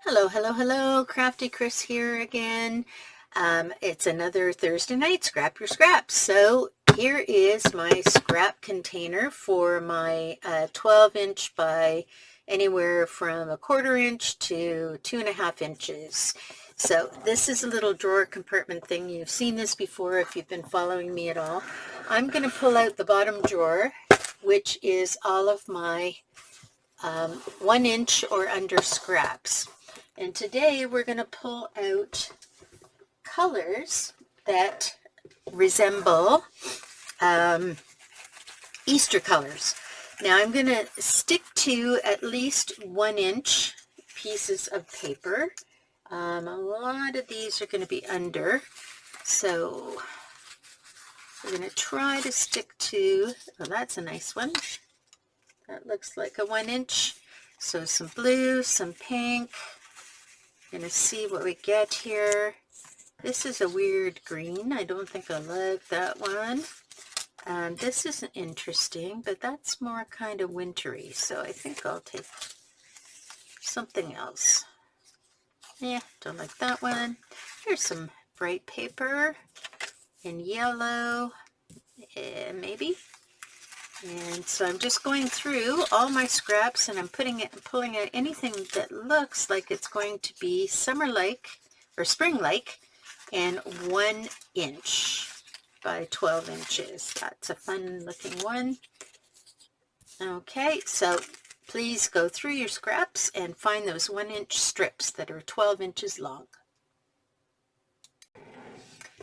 Hello, hello, hello. Crafty Chris here again. It's another Thursday night Scrap Your Scraps. So here is my scrap container for my 12-inch by anywhere from a 1/4 inch to 2.5 inches. So this is a little drawer compartment thing. You've seen this before if you've been following me at all. I'm going to pull out the bottom drawer, which is all of my 1 inch or under scraps. And today we're going to pull out colors that resemble Easter colors. Now I'm going to stick to at least 1-inch pieces of paper. A lot of these are going to be under, so we're going to try to stick to, oh, that's a nice one. That looks like a 1-inch. So some blue, some pink. Gonna see what we get here. This is a weird green. I don't think I like that one. This isn't interesting, but that's more kind of wintry, so I think I'll take something else. Yeah, don't like that one. Here's some bright paper in yellow, maybe. And so I'm just going through all my scraps, and I'm pulling out anything that looks like it's going to be summer-like or spring-like, and 1 inch by 12 inches. That's a fun-looking one. Okay, so please go through your scraps and find those 1-inch strips that are 12 inches long.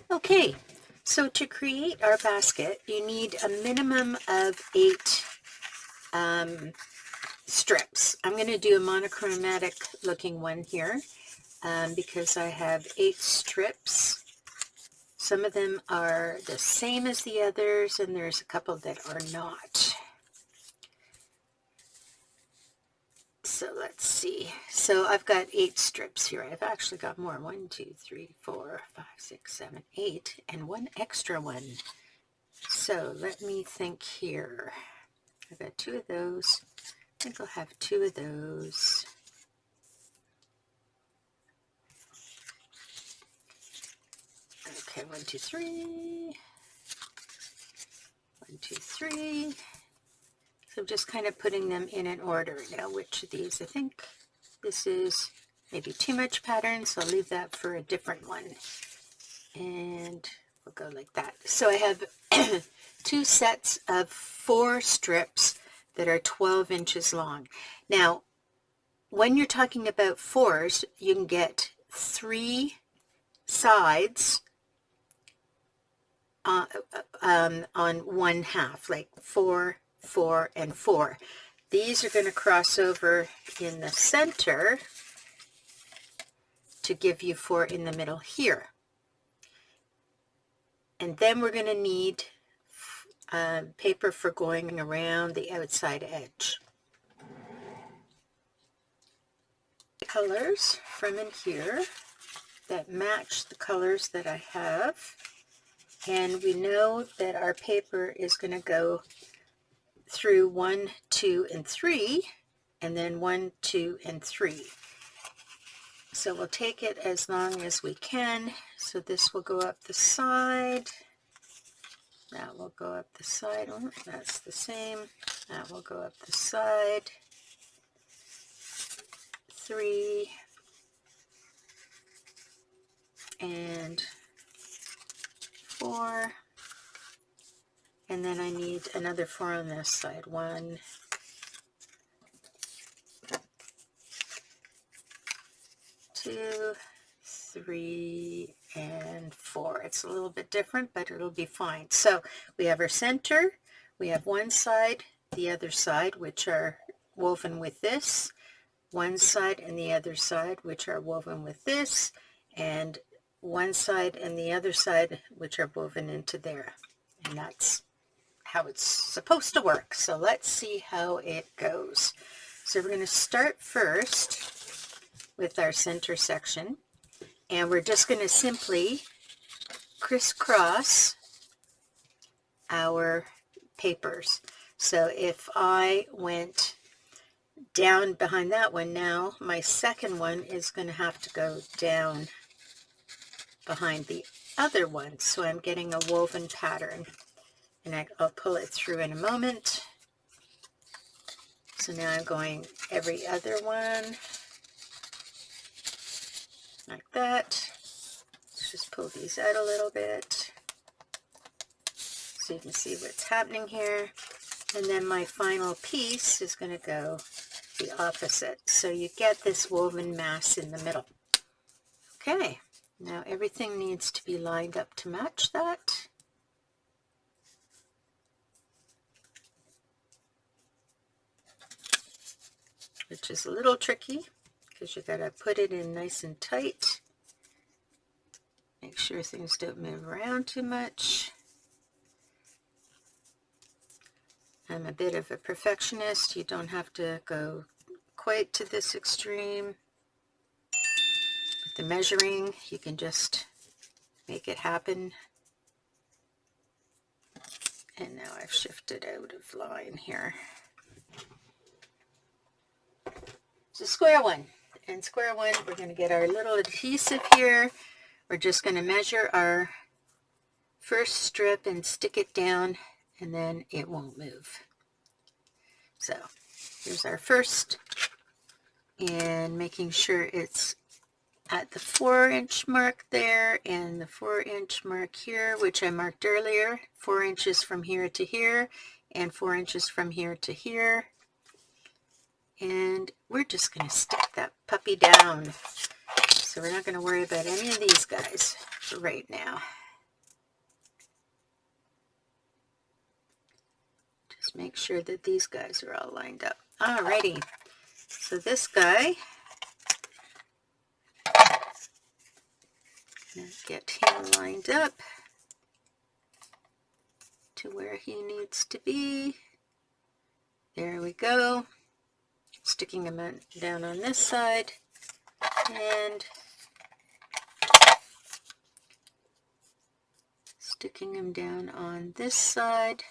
Okay. So to create our basket, you need a minimum of 8 strips. I'm going to do a monochromatic looking one here because I have 8 strips. Some of them are the same as the others, and there's a couple that are not. So let's see. So I've got 8 strips here. I've actually got more. 1, 2, 3, 4, 5, 6, 7, 8, and 1 extra one. So let me think here. I've got 2 of those. I think I'll have 2 of those. Okay, 1, 2, 3. 1, 2, 3. So I'm just kind of putting them in an order. Now, which of these? I think this is maybe too much pattern, so I'll leave that for a different one. And we'll go like that. So I have 2 sets of 4 strips that are 12 inches long. Now, when you're talking about 4s, you can get 3 sides on 1/2, like 4, 4, and 4. These are going to cross over in the center to give you 4 in the middle here. And then we're going to need paper for going around the outside edge. Colors from in here that match the colors that I have. And we know that our paper is going to go through 1, 2, and 3, and then 1, 2, and 3. So we'll take it as long as we can. So this will go up the side. That will go up the side. Oh, that's the same. That will go up the side. 3. And 4. And then I need another 4 on this side. 1, 2, 3, and 4. It's a little bit different, but it'll be fine. So we have our center. We have one side, the other side, which are woven with this. One side and the other side, which are woven with this. And one side and the other side, which are woven into there. And that's how it's supposed to work. So let's see how it goes. So we're going to start first with our center section, and we're just going to simply crisscross our papers. So if I went down behind that one. Now my second one is going to have to go down behind the other one, so I'm getting a woven pattern, and I'll pull it through in a moment. So now I'm going every other one like that. Let's just pull these out a little bit so you can see what's happening here. And then my final piece is going to go the opposite, so you get this woven mass in the middle. Okay, now everything needs to be lined up to match that. Which is a little tricky because you got to put it in nice and tight. Make sure things don't move around too much. I'm a bit of a perfectionist. You don't have to go quite to this extreme. With the measuring, you can just make it happen. And now I've shifted out of line here. So square one. And square one, we're going to get our little adhesive here. We're just going to measure our first strip and stick it down, and then it won't move. So here's our first, and making sure it's at the 4-inch mark there and the 4-inch mark here, which I marked earlier, 4 inches from here to here and 4 inches from here to here. And we're just going to stick that puppy down. So we're not going to worry about any of these guys for right now. Just make sure that these guys are all lined up. Alrighty, so this guy, get him lined up to where he needs to be. There we go. Sticking him down on this side, and sticking him down on this side.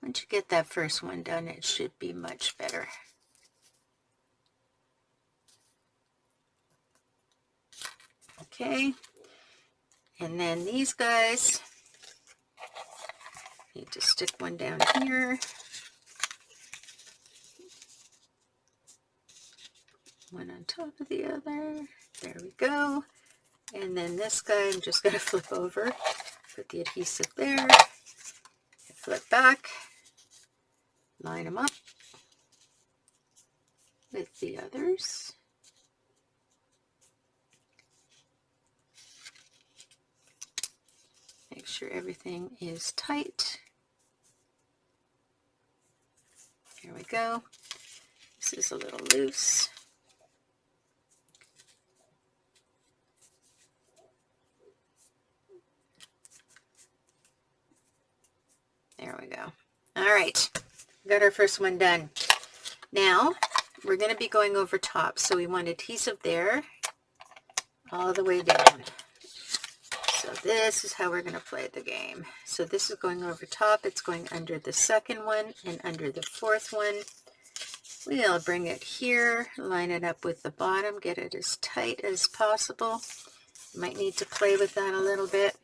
Once you get that first one done, it should be much better. Okay, and then these guys, need to stick one down here, one on top of the other. There we go. And then this guy, I'm just going to flip over, put the adhesive there, flip back, line them up with the others. Make sure everything is tight. Here we go. This is a little loose. There we go. All right, got our first one done. Now we're going to be going over top, so we want adhesive there all the way down. So this is how we're going to play the game. So this is going over top, it's going under the second one and under the fourth one. We'll bring it here, line it up with the bottom, get it as tight as possible. You might need to play with that a little bit.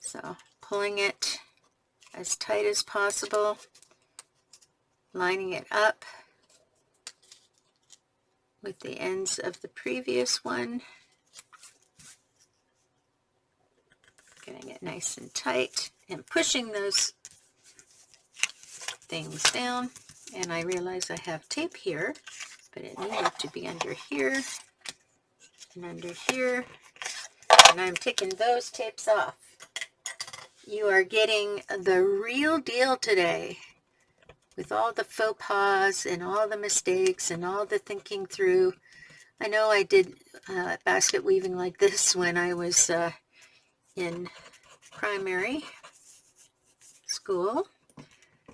So pulling it as tight as possible, lining it up with the ends of the previous one, getting it nice and tight and pushing those things down. And I realize I have tape here, but it needed to be under here and under here, and I'm taking those tapes off. You are getting the real deal today with all the faux pas and all the mistakes and all the thinking through. I know I did basket weaving like this when I was in primary school,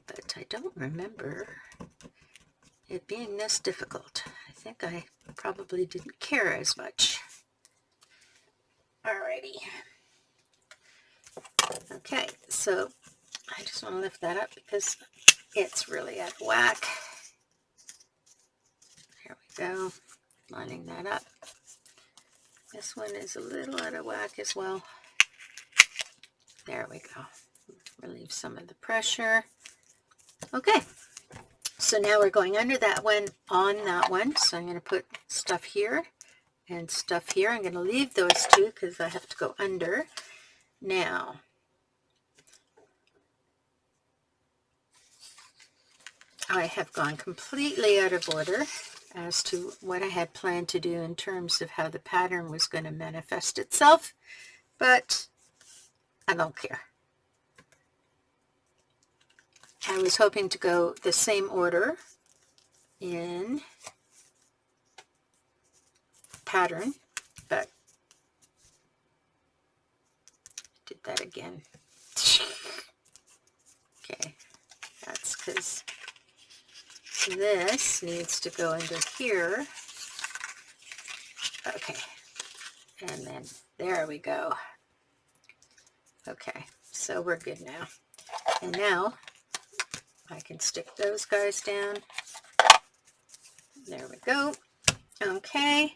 but I don't remember it being this difficult. I think I probably didn't care as much. Alrighty. Okay, so I just want to lift that up because it's really out of whack. go, lining that up. This one is a little out of whack as well. There we go. Relieve some of the pressure. Okay, so now we're going under that one, on that one. So I'm going to put stuff here and stuff here. I'm going to leave those two because I have to go under. Now, I have gone completely out of order as to what I had planned to do in terms of how the pattern was going to manifest itself, but I don't care. I was hoping to go the same order in pattern, but did that again. Okay, that's because this needs to go under here. Okay, and then there we go. Okay, so we're good now. And now I can stick those guys down. There we go. Okay,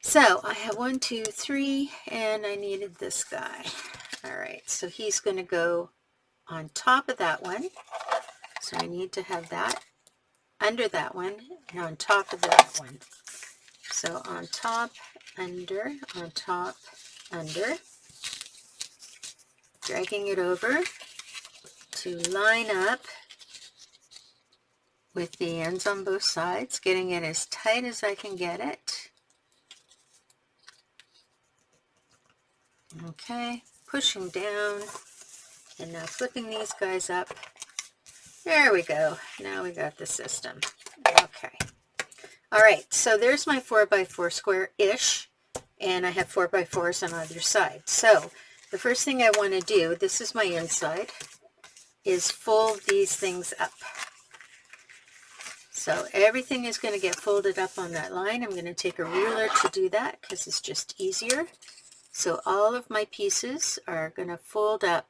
so I have 1, 2, 3, and I needed this guy. All right, so he's going to go on top of that one. So I need to have that under that one and on top of that one. So on top, under, on top, under. Dragging it over to line up with the ends on both sides, getting it as tight as I can get it. Okay, pushing down, and now flipping these guys up. There we go. Now we got the system. Okay. All right, so there's my 4x4 square-ish, and I have 4x4s on either side. So the first thing I want to do, this is my inside, is fold these things up. So everything is going to get folded up on that line. I'm going to take a ruler to do that because it's just easier. So all of my pieces are going to fold up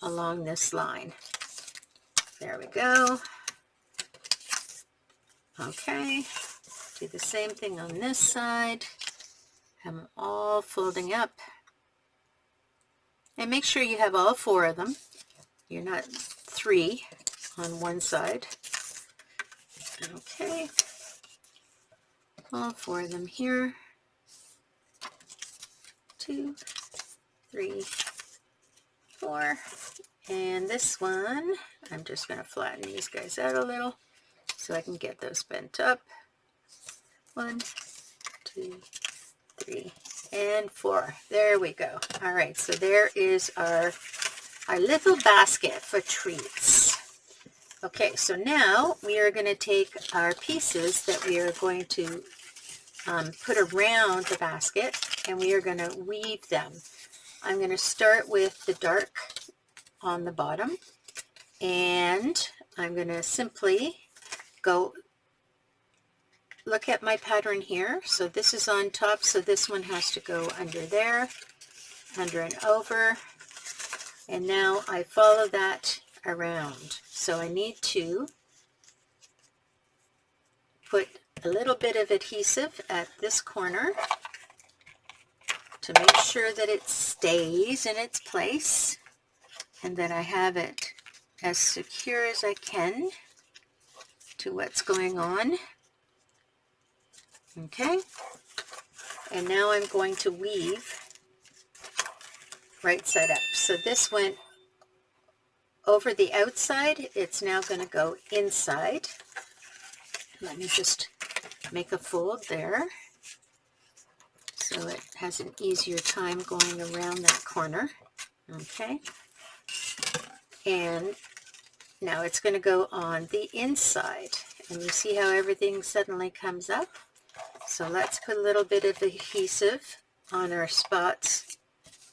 along this line. There we go. Okay, do the same thing on this side. Have them all folding up. And make sure you have all 4 of them. You're not 3 on one side. Okay, all 4 of them here. 2, 3, 4. And this one, I'm just going to flatten these guys out a little so I can get those bent up. 1, 2, 3, and 4. There we go. All right, so there is our little basket for treats. Okay, so now we are going to take our pieces that we are going to put around the basket, and we are going to weave them. I'm going to start with the dark on the bottom, and I'm going to simply go look at my pattern here. So this is on top, so this one has to go under there, under and over, and now I follow that around. So I need to put a little bit of adhesive at this corner to make sure that it stays in its place and that I have it as secure as I can to what's going on. Okay, and now I'm going to weave right side up. So this went over the outside, it's now going to go inside. Let me just make a fold there so it has an easier time going around that corner. Okay, and now it's going to go on the inside, and you see how everything suddenly comes up. So let's put a little bit of adhesive on our spots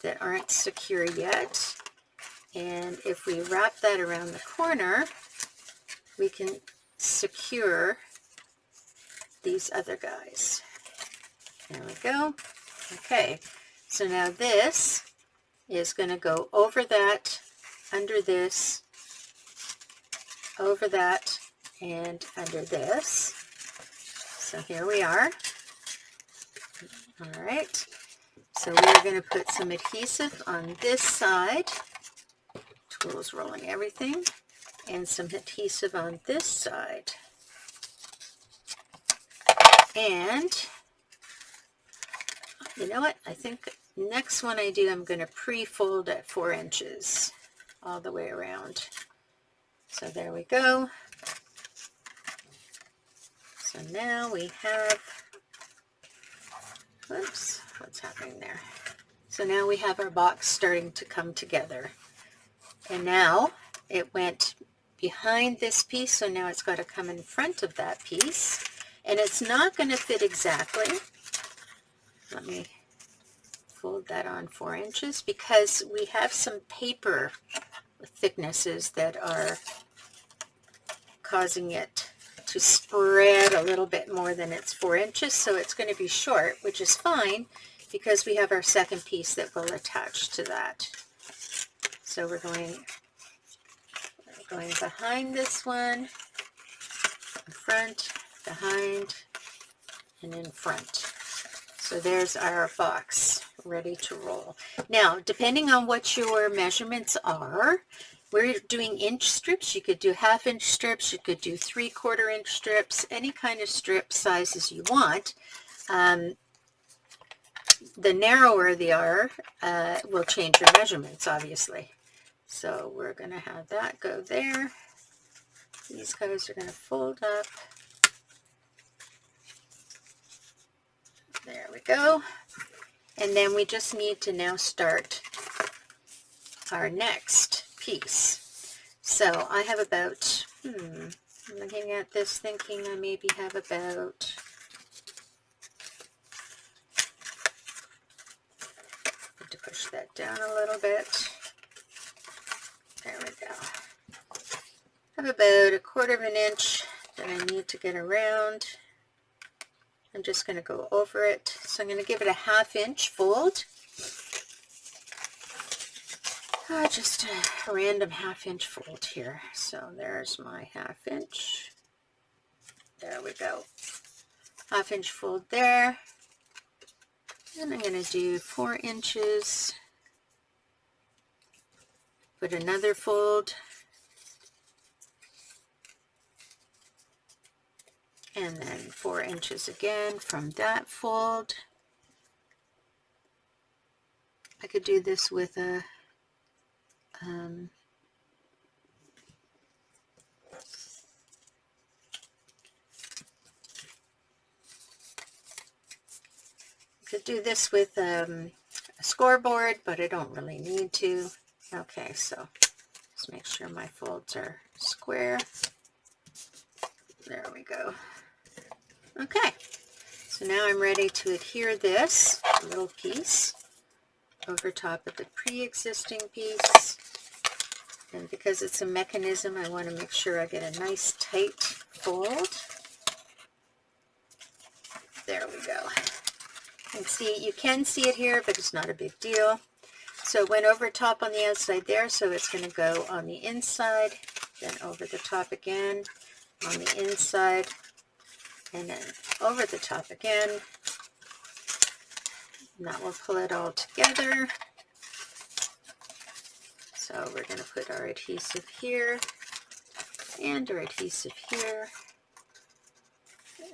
that aren't secure yet. And if we wrap that around the corner, we can secure these other guys. There we go. Okay, so now this is going to go over that, under this, over that, and under this. So here we are. All right. So we're going to put some adhesive on this side. Tools rolling everything. And some adhesive on this side. And you know what? I think next one I do, I'm going to pre-fold at 4 inches all the way around. So there we go. So now we have, whoops, what's happening there? So now we have our box starting to come together. And now it went behind this piece, so now it's got to come in front of that piece. And it's not going to fit exactly. Let me fold that on 4 inches because we have some paper thicknesses that are causing it to spread a little bit more than it's 4 inches. So it's going to be short, which is fine because we have our second piece that will attach to that. So we're going behind this one, in front, behind, and in front. So there's our box ready to roll. Now, depending on what your measurements are, we're doing inch strips. You could do 1/2 inch strips. You could do 3/4 inch strips, any kind of strip sizes you want. The narrower they are will change your measurements, obviously. So we're going to have that go there. These guys are going to fold up. There we go. And then we just need to now start our next piece. So I have about, I'm looking at this thinking I maybe have about, have to push that down a little bit. There we go. I have about 1/4 inch that I need to get around. I'm just going to go over it. So I'm going to give it a 1/2 inch fold. Just a random 1/2 inch fold here. So there's my 1/2 inch. There we go. 1/2 inch fold there. And I'm going to do 4 inches. Put another fold. And then 4 inches again from that fold. I could do this with a a scoreboard, but I don't really need to. Okay, so just make sure my folds are square. There we go. Okay, so now I'm ready to adhere this little piece over top of the pre-existing piece. And because it's a mechanism, I want to make sure I get a nice tight fold. There we go. You can see it here, but it's not a big deal. So it went over top on the outside there, so it's going to go on the inside, then over the top again, on the inside, and then over the top again. And that will pull it all together. So we're going to put our adhesive here, and our adhesive here,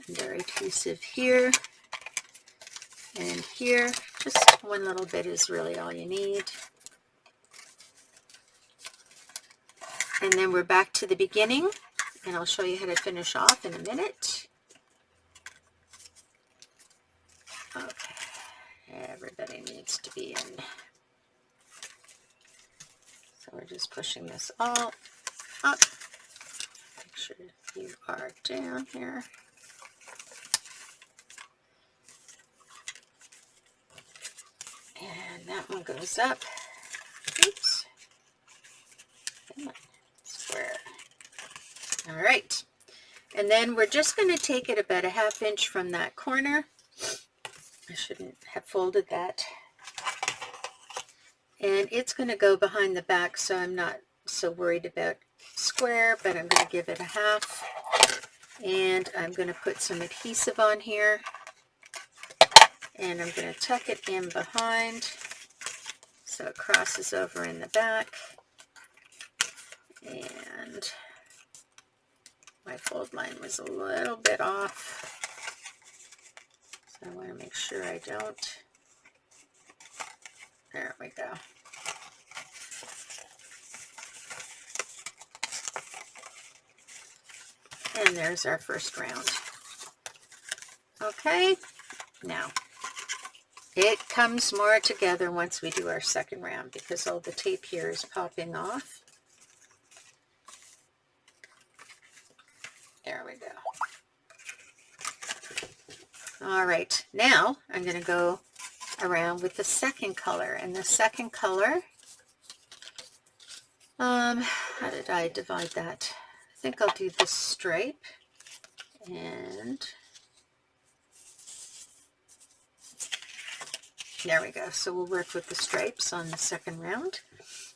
and our adhesive here, and here. Just one little bit is really all you need. And then we're back to the beginning, and I'll show you how to finish off in a minute. Okay, everybody needs to be in. So we're just pushing this all up. Make sure you are down here. And that one goes up. Oops. Come on. Square. All right. And then we're just going to take it about a 1/2 inch from that corner. I shouldn't have folded that. And it's going to go behind the back, so I'm not so worried about square, but I'm going to give it a 1/2. And I'm going to put some adhesive on here, and I'm going to tuck it in behind so it crosses over in the back. And my fold line was a little bit off, so I want to make sure I don't. There we go. And there's our first round. Okay, now it comes more together once we do our second round because all the tape here is popping off. There we go. All right, now I'm going to go around with the second color. And the second color, how did I divide that? I think I'll do this stripe, and there we go. So we'll work with the stripes on the second round.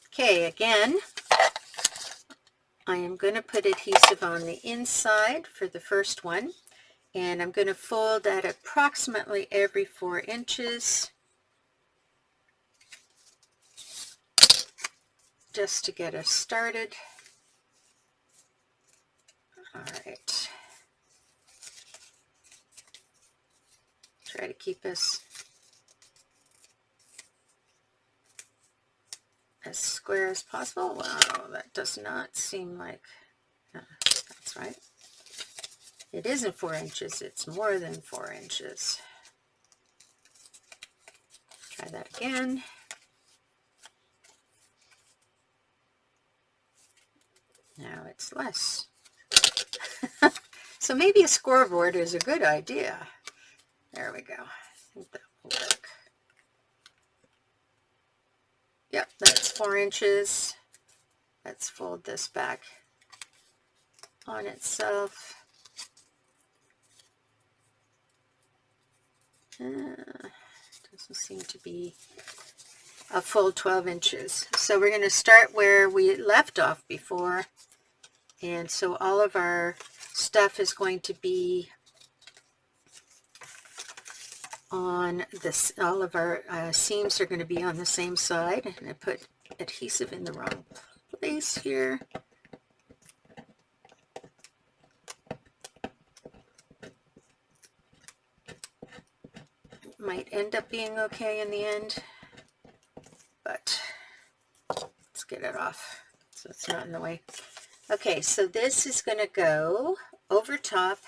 Okay, again, I am going to put adhesive on the inside for the first one, and I'm going to fold at approximately every 4 inches just to get us started. All right. Try to keep us as square as possible. Wow, that does not seem like, that's right. It isn't 4 inches, it's more than 4 inches. Try that again. Now it's less. So maybe a scoreboard is a good idea. There we go. I think that will work. Yep, that's 4 inches. Let's fold this back on itself. Doesn't seem to be a full 12 inches. So we're going to start where we left off before. And so all of our stuff is going to be on this, all of our seams are going to be on the same side. And I put adhesive in the wrong place here. Might end up being okay in the end, but let's get it off so it's not in the way. Okay, so this is going to go over top,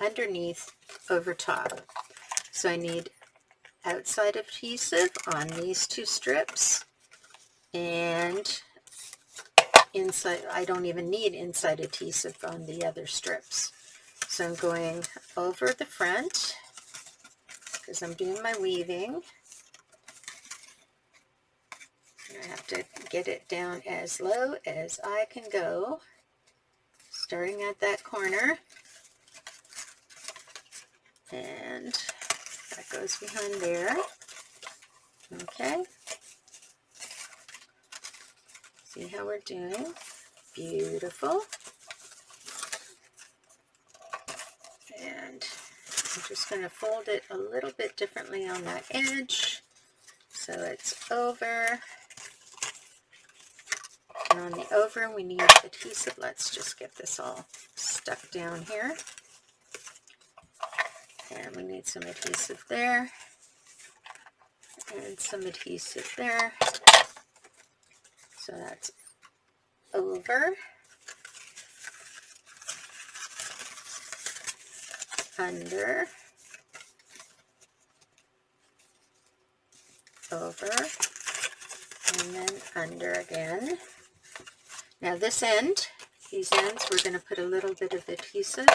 underneath, over top. So I need outside adhesive on these 2 strips, and inside, I don't even need inside adhesive on the other strips. So I'm going over the front because I'm doing my weaving. I have to get it down as low as I can go, starting at that corner, and that goes behind there. Okay, see how we're doing? Beautiful. And I'm just going to fold it a little bit differently on that edge so it's over. And on the over, we need adhesive. Let's just get this all stuck down here. And we need some adhesive there. And some adhesive there. So that's over, under, over, and then under again. Now this end, these ends, we're going to put a little bit of adhesive.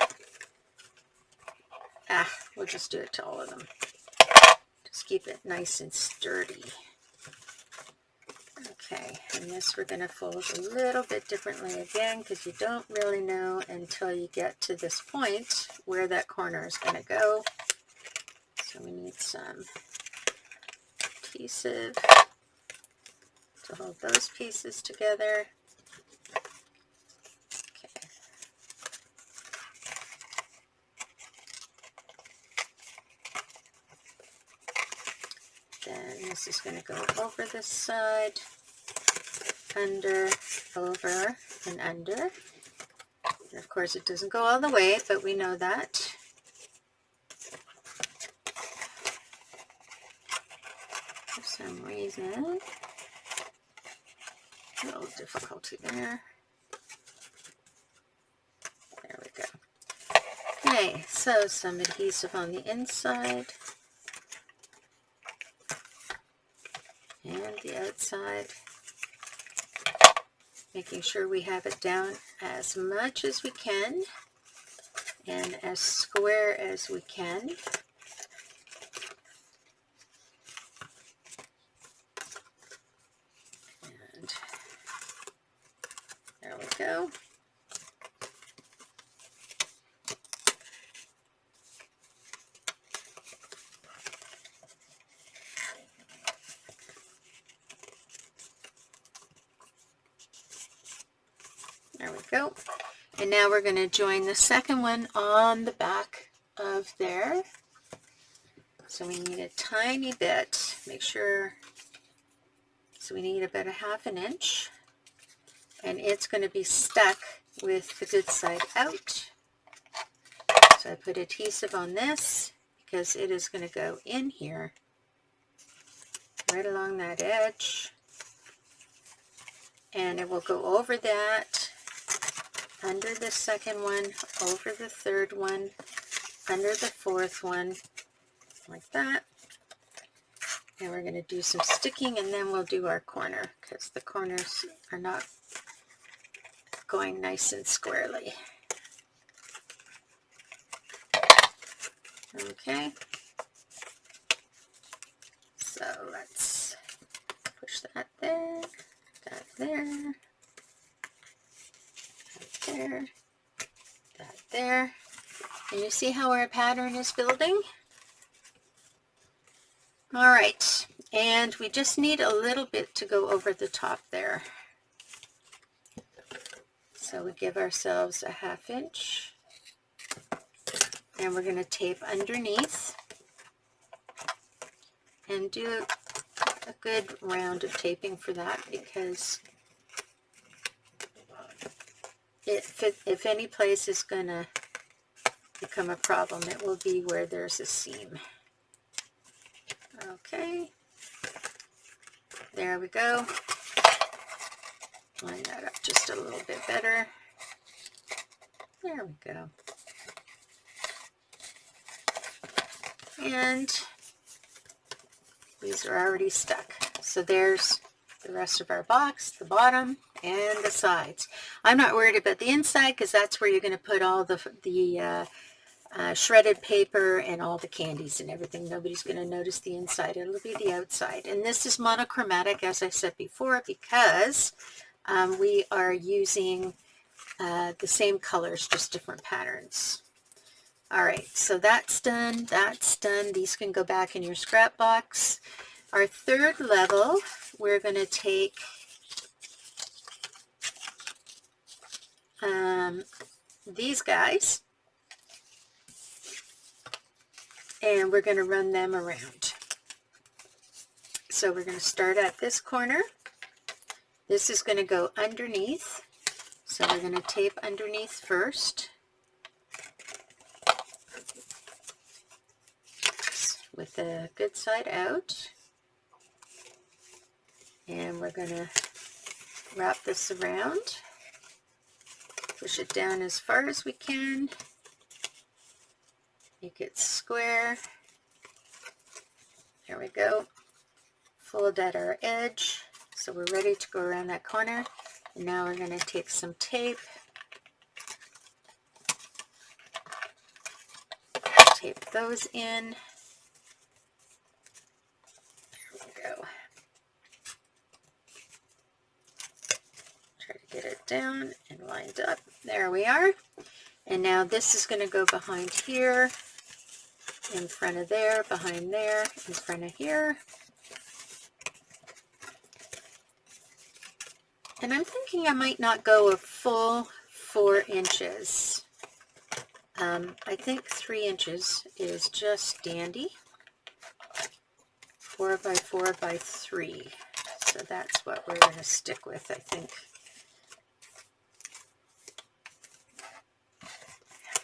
We'll just do it to all of them. Just keep it nice and sturdy. Okay, and this we're going to fold a little bit differently again because you don't really know until you get to this point where that corner is going to go. So we need some adhesive to hold those pieces together. Okay. this is going to go over this side, under, over, and under. And of course it doesn't go all the way, but we know that. For some reason, a little difficulty there. There we go. Okay, so some adhesive on the inside and the outside, making sure we have it down as much as we can and as square as we can. And there we go. There we go. And now we're going to join the second one on the back of there. So we need a tiny bit. Make sure. So we need about a ½ inch. And it's going to be stuck with the good side out. So I put adhesive on this because it is going to go in here, right along that edge. And it will go over that, under the second one, over the third one, under the fourth one, like that. And we're going to do some sticking, and then we'll do our corner, because the corners are not going nice and squarely. Okay. So let's push that there, that there, that there, that there. And you see how our pattern is building? All right, and we just need a little bit to go over the top there. So we give ourselves a ½ inch, and we're going to tape underneath and do a good round of taping for that, because if any place is going to become a problem, it will be where there's a seam. Okay, there we go. Line that up just a little bit better. There we go. And these are already stuck. So there's the rest of our box, the bottom and the sides. I'm not worried about the inside because that's where you're going to put all the shredded paper and all the candies and everything. Nobody's going to notice the inside. It'll be the outside. And this is monochromatic, as I said before, because we are using the same colors, just different patterns. All right, so that's done. That's done. These can go back in your scrap box. Our third level, we're going to take these guys, and we're going to run them around. So we're going to start at this corner. This is going to go underneath. So we're going to tape underneath first with the good side out. And we're going to wrap this around. Push it down as far as we can. Make it square. There we go. Fold at our edge. So we're ready to go around that corner. And now we're going to take some tape. Tape those in. There we go. Try to get it down and lined up. There we are. And now this is going to go behind here, in front of there, behind there, in front of here. And I'm thinking I might not go a full 4 inches. I think 3 inches is just dandy. 4 by 4 by 3. So that's what we're going to stick with, I think.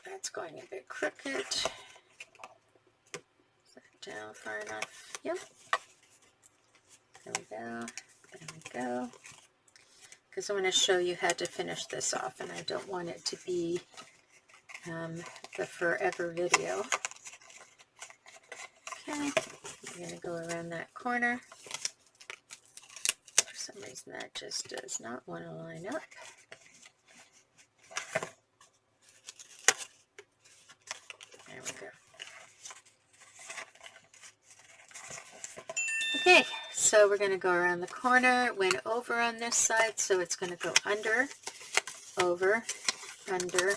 That's going a bit crooked. Is that down far enough? Yep. There we go. There we go. Because I want to show you how to finish this off, and I don't want it to be the forever video. Okay, I'm going to go around that corner. For some reason that just does not want to line up. There we go. Okay, so we're going to go around the corner. It went over on this side, so it's going to go under, over, under,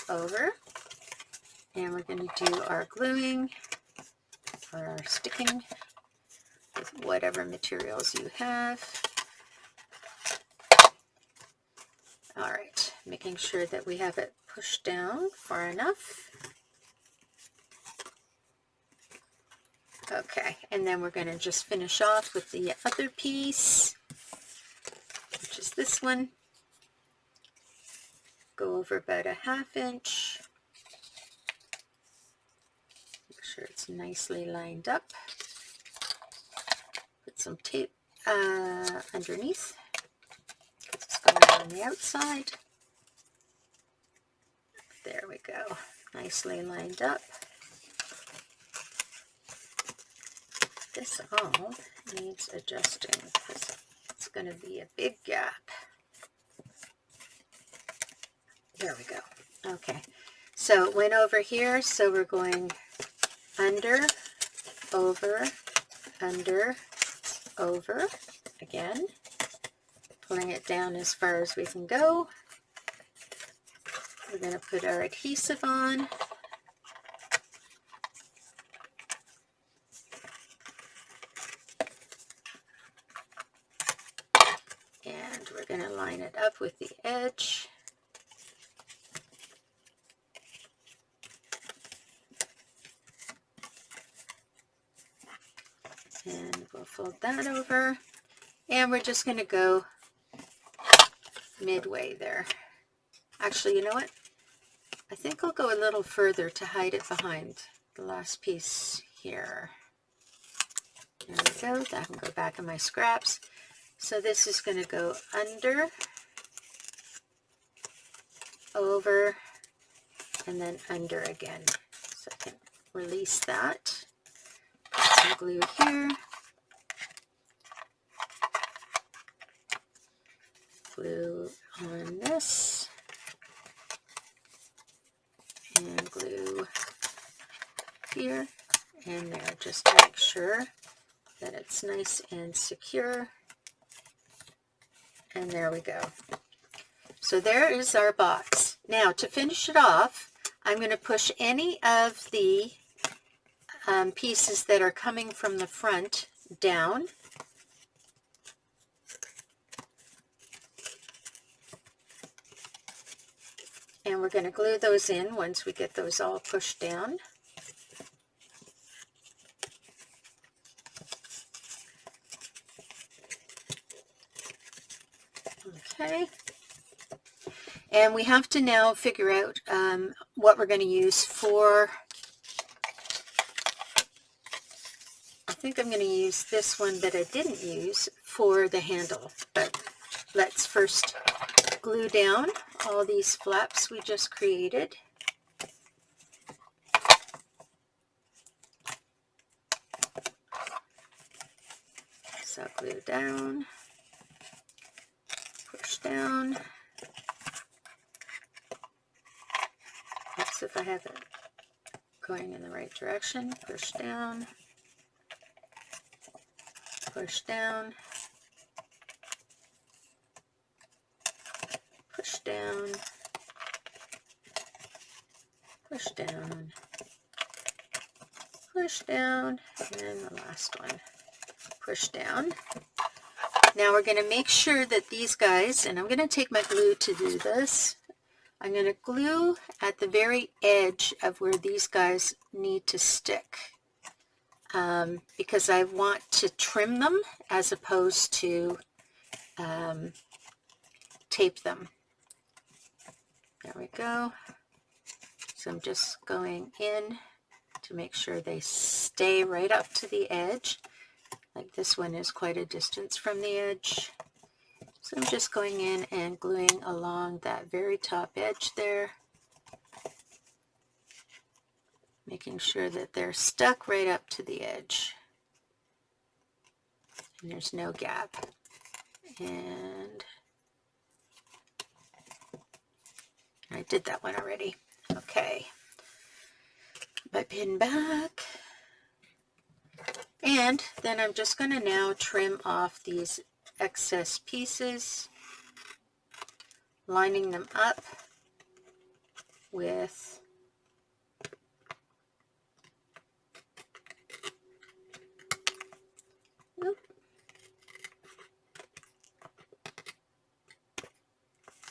over. And we're going to do our gluing or our sticking with whatever materials you have. All right, making sure that we have it pushed down far enough. Okay, and then we're going to just finish off with the other piece, which is this one. Go over about a 1/2 inch. Make sure it's nicely lined up. Put some tape underneath. It's going on the outside. There we go. Nicely lined up. This all needs adjusting because it's going to be a big gap. There we go. Okay, so it went over here, so we're going under, over, under, over, again, pulling it down as far as we can go. We're going to put our adhesive on. And we're going to line it up with the edge. And we'll fold that over. And we're just going to go midway there. Actually, you know what? I think I'll go a little further to hide it behind the last piece here. There we go. That can go back in my scraps. So this is going to go under, over, and then under again. So I can release that. Put some glue here. Glue on this. And glue here and there, just to make sure that it's nice and secure. And there we go. So there is our box. Now to finish it off, I'm going to push any of the pieces that are coming from the front down. And we're going to glue those in once we get those all pushed down. Okay. And we have to now figure out what we're going to use for, I think I'm going to use this one that I didn't use for the handle. But let's first glue down all these flaps we just created. So glue down, push down. Oops, if I have it going in the right direction, push down, push down, push down, push down, push down, and the last one, push down. Now we're going to make sure that these guys, and I'm going to take my glue to do this, I'm going to glue at the very edge of where these guys need to stick. because I want to trim them as opposed to tape them. There we go. So I'm just going in to make sure they stay right up to the edge. Like this one is quite a distance from the edge. So I'm just going in and gluing along that very top edge there, making sure that they're stuck right up to the edge and there's no gap. And I did that one already. Okay, my pin back, and then I'm just going to now trim off these excess pieces, lining them up with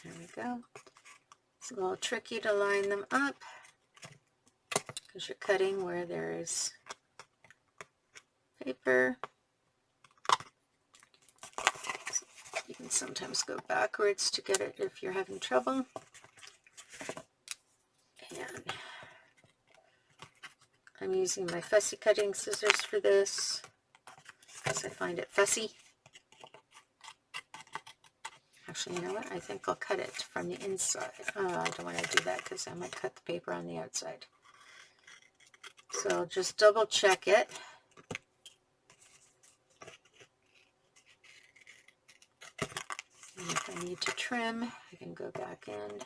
there we go. It's a little tricky to line them up because you're cutting where there is paper. You can sometimes go backwards to get it if you're having trouble. And I'm using my fussy cutting scissors for this because I find it fussy. Actually, you know what? I think I'll cut it from the inside. Oh, I don't want to do that because I might cut the paper on the outside. So I'll just double check it. And if I need to trim, I can go back in.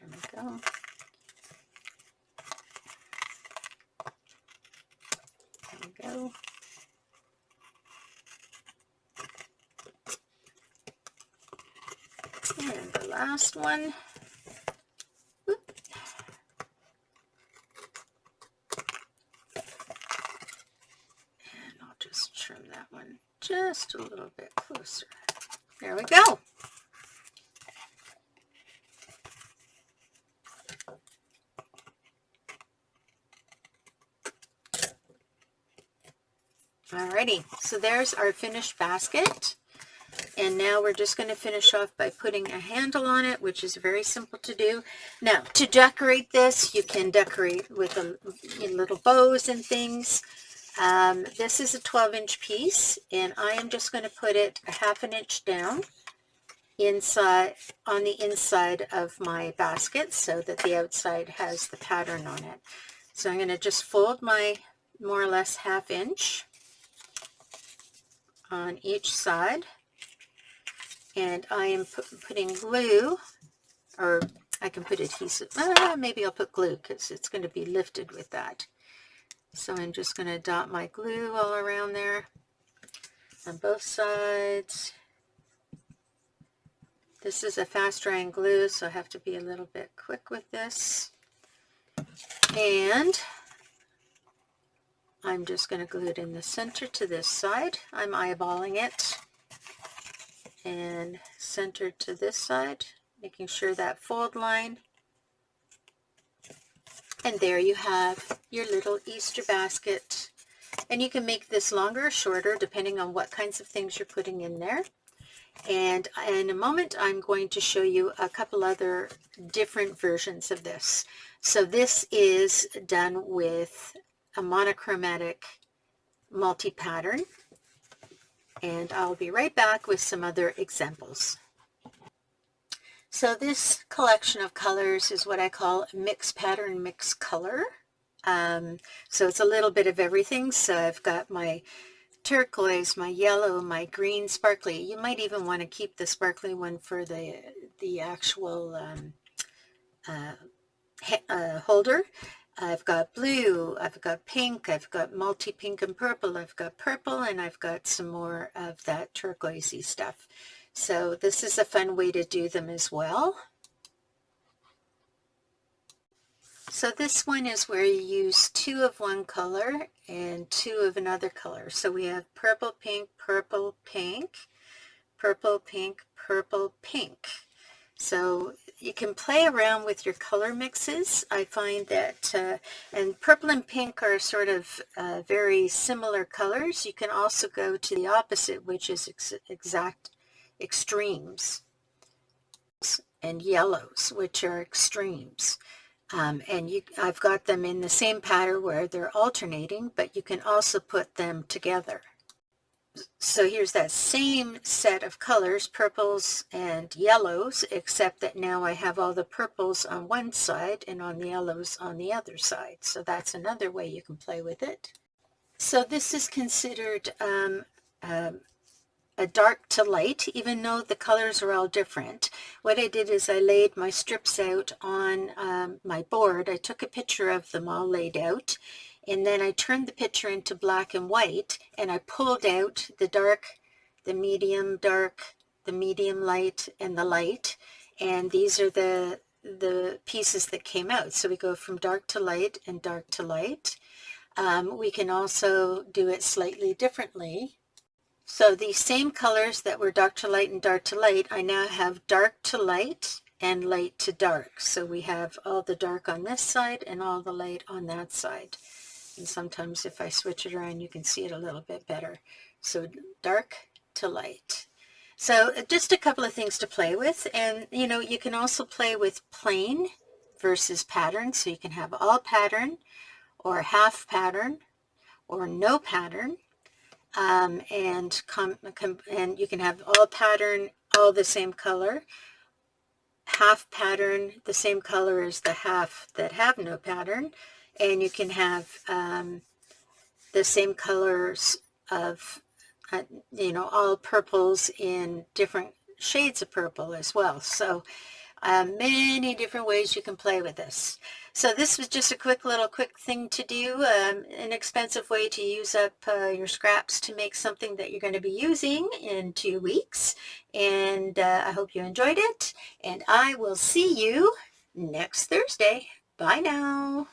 There we go. There we go. And the last one. Whoop. And I'll just trim that one just a little bit closer. There we go. Alrighty, so there's our finished basket. And now we're just going to finish off by putting a handle on it, which is very simple to do. Now, to decorate this, you can decorate with little bows and things. This is a 12-inch piece, and I am just going to put it a ½ inch down inside on the inside of my basket so that the outside has the pattern on it. So I'm going to just fold my more or less ½ inch on each side. And I am putting glue, or I can put adhesive. Maybe I'll put glue because it's going to be lifted with that. So I'm just going to dot my glue all around there on both sides. This is a fast drying glue, so I have to be a little bit quick with this. And I'm just going to glue it in the center to this side. I'm eyeballing it. And centered to this side, making sure that fold line. And there you have your little Easter basket. And you can make this longer or shorter depending on what kinds of things you're putting in there. And in a moment, I'm going to show you a couple other different versions of this. So this is done with a monochromatic multi-pattern. And I'll be right back with some other examples. So this collection of colors is what I call mix pattern, mix color. So it's a little bit of everything. So I've got my turquoise, my yellow, my green sparkly. You might even want to keep the sparkly one for the actual holder. I've got blue, I've got pink, I've got multi-pink and purple, I've got purple, and I've got some more of that turquoisey stuff. So this is a fun way to do them as well. So this one is where you use 2 of one color and 2 of another color. So we have purple, pink, purple, pink, purple, pink, purple, pink. So you can play around with your color mixes. I find that, and purple and pink are sort of very similar colors. You can also go to the opposite, which is exact extremes, and yellows, which are extremes. I've got them in the same pattern where they're alternating, but you can also put them together. So here's that same set of colors, purples and yellows, except that now I have all the purples on one side and on the yellows on the other side. So that's another way you can play with it. So this is considered a dark to light, even though the colors are all different. What I did is I laid my strips out on my board. I took a picture of them all laid out, and then I turned the picture into black and white, and I pulled out the dark, the medium dark, the medium light, and the light, and these are the pieces that came out. So we go from dark to light and dark to light. We can also do it slightly differently. So these same colors that were dark to light and dark to light, I now have dark to light and light to dark. So we have all the dark on this side and all the light on that side. And sometimes if I switch it around, you can see it a little bit better. So dark to light. So just a couple of things to play with. And you know, you can also play with plain versus pattern. So you can have all pattern or half pattern or no pattern. And you can have all pattern, all the same color, half pattern, the same color as the half that have no pattern, and you can have the same colors of, you know, all purples in different shades of purple as well. So many different ways you can play with this. So this was just a quick thing to do, an inexpensive way to use up your scraps to make something that you're going to be using in 2 weeks. And I hope you enjoyed it, and I will see you next Thursday. Bye now.